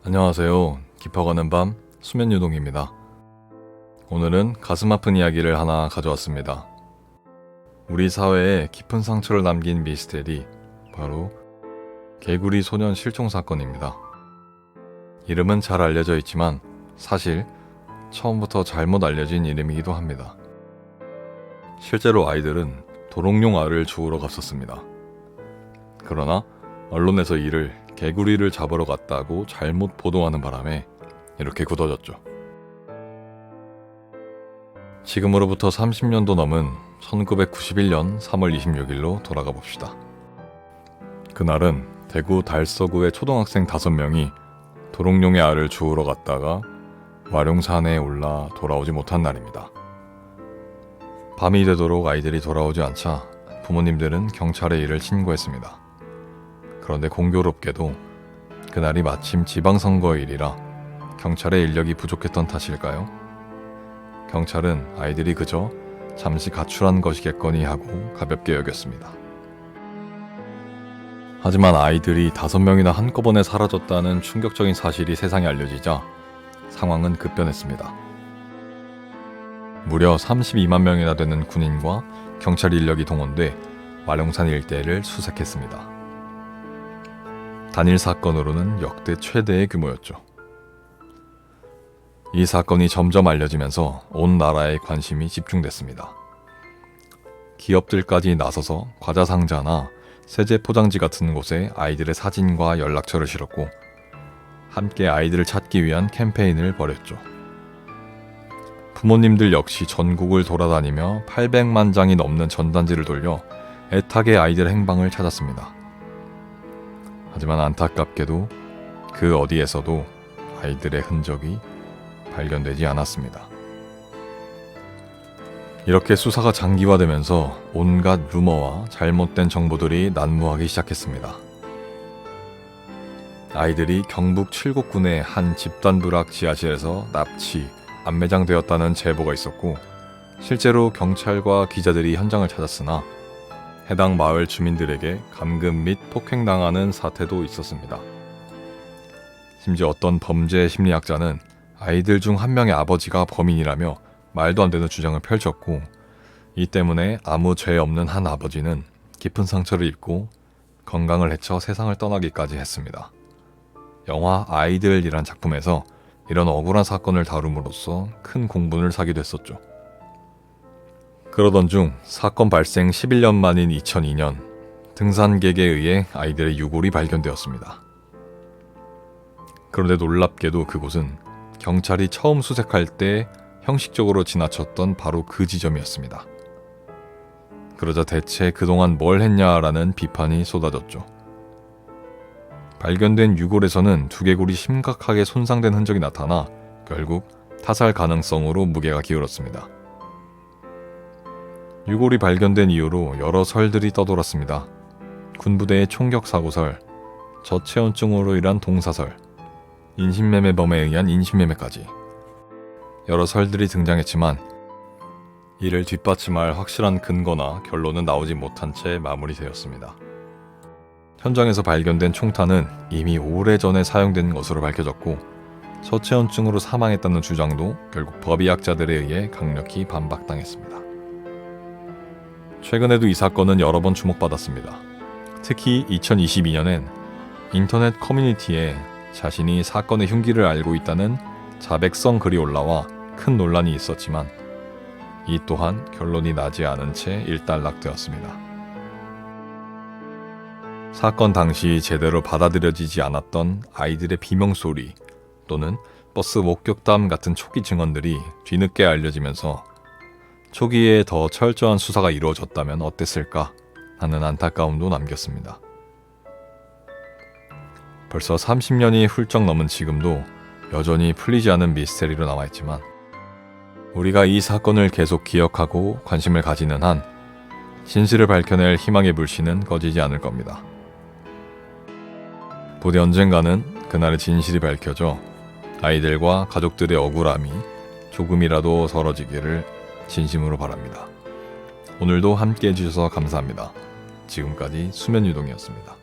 안녕하세요. 깊어가는 밤 수면유동입니다. 오늘은 가슴 아픈 이야기를 하나 가져왔습니다. 우리 사회에 깊은 상처를 남긴 미스테리, 바로 개구리 소년 실종 사건입니다. 이름은 잘 알려져 있지만 사실 처음부터 잘못 알려진 이름이기도 합니다. 실제로 아이들은 도롱뇽 알을 주우러 갔었습니다. 그러나 언론에서 이를 개구리를 잡으러 갔다고 잘못 보도하는 바람에 이렇게 굳어졌죠. 지금으로부터 30년도 넘은 1991년 3월 26일로 돌아가 봅시다. 그날은 대구 달서구의 초등학생 5명이 도롱뇽의 알을 주우러 갔다가 와룡산에 올라 돌아오지 못한 날입니다. 밤이 되도록 아이들이 돌아오지 않자 부모님들은 경찰에 이를 신고했습니다. 그런데 공교롭게도 그날이 마침 지방선거일이라 경찰의 인력이 부족했던 탓일까요? 경찰은 아이들이 그저 잠시 가출한 것이겠거니 하고 가볍게 여겼습니다. 하지만 아이들이 5명이나 한꺼번에 사라졌다는 충격적인 사실이 세상에 알려지자 상황은 급변했습니다. 무려 32만 명이나 되는 군인과 경찰 인력이 동원돼 와룡산 일대를 수색했습니다. 단일 사건으로는 역대 최대의 규모였죠. 이 사건이 점점 알려지면서 온 나라의 관심이 집중됐습니다. 기업들까지 나서서 과자 상자나 세제 포장지 같은 곳에 아이들의 사진과 연락처를 실었고 함께 아이들을 찾기 위한 캠페인을 벌였죠. 부모님들 역시 전국을 돌아다니며 800만 장이 넘는 전단지를 돌려 애타게 아이들의 행방을 찾았습니다. 하지만 안타깝게도 그 어디에서도 아이들의 흔적이 발견되지 않았습니다. 이렇게 수사가 장기화되면서 온갖 루머와 잘못된 정보들이 난무하기 시작했습니다. 아이들이 경북 칠곡군의 한 집단 부락 지하실에서 납치, 안매장되었다는 제보가 있었고 실제로 경찰과 기자들이 현장을 찾았으나 해당 마을 주민들에게 감금 및 폭행당하는 사태도 있었습니다. 심지어 어떤 범죄 심리학자는 아이들 중 한 명의 아버지가 범인이라며 말도 안 되는 주장을 펼쳤고 이 때문에 아무 죄 없는 한 아버지는 깊은 상처를 입고 건강을 해쳐 세상을 떠나기까지 했습니다. 영화 아이들이란 작품에서 이런 억울한 사건을 다룸으로써 큰 공분을 사기도 했었죠. 그러던 중 사건 발생 11년 만인 2002년 등산객에 의해 아이들의 유골이 발견되었습니다. 그런데 놀랍게도 그곳은 경찰이 처음 수색할 때 형식적으로 지나쳤던 바로 그 지점이었습니다. 그러자 대체 그동안 뭘 했냐라는 비판이 쏟아졌죠. 발견된 유골에서는 두개골이 심각하게 손상된 흔적이 나타나 결국 타살 가능성으로 무게가 기울었습니다. 유골이 발견된 이후로 여러 설들이 떠돌았습니다. 군부대의 총격 사고설, 저체온증으로 인한 동사설, 인신매매범에 의한 인신매매까지 여러 설들이 등장했지만 이를 뒷받침할 확실한 근거나 결론은 나오지 못한 채 마무리되었습니다. 현장에서 발견된 총탄은 이미 오래전에 사용된 것으로 밝혀졌고 저체온증으로 사망했다는 주장도 결국 법의학자들에 의해 강력히 반박당했습니다. 최근에도 이 사건은 여러 번 주목받았습니다. 특히 2022년엔 인터넷 커뮤니티에 자신이 사건의 흉기를 알고 있다는 자백성 글이 올라와 큰 논란이 있었지만 이 또한 결론이 나지 않은 채 일단락되었습니다. 사건 당시 제대로 받아들여지지 않았던 아이들의 비명소리 또는 버스 목격담 같은 초기 증언들이 뒤늦게 알려지면서 초기에 더 철저한 수사가 이루어졌다면 어땠을까 하는 안타까움도 남겼습니다. 벌써 30년이 훌쩍 넘은 지금도 여전히 풀리지 않은 미스테리로 남아있지만 우리가 이 사건을 계속 기억하고 관심을 가지는 한 진실을 밝혀낼 희망의 불씨는 꺼지지 않을 겁니다. 부디 언젠가는 그날의 진실이 밝혀져 아이들과 가족들의 억울함이 조금이라도 덜어지기를 진심으로 바랍니다. 오늘도 함께 해주셔서 감사합니다. 지금까지 수면유동이었습니다.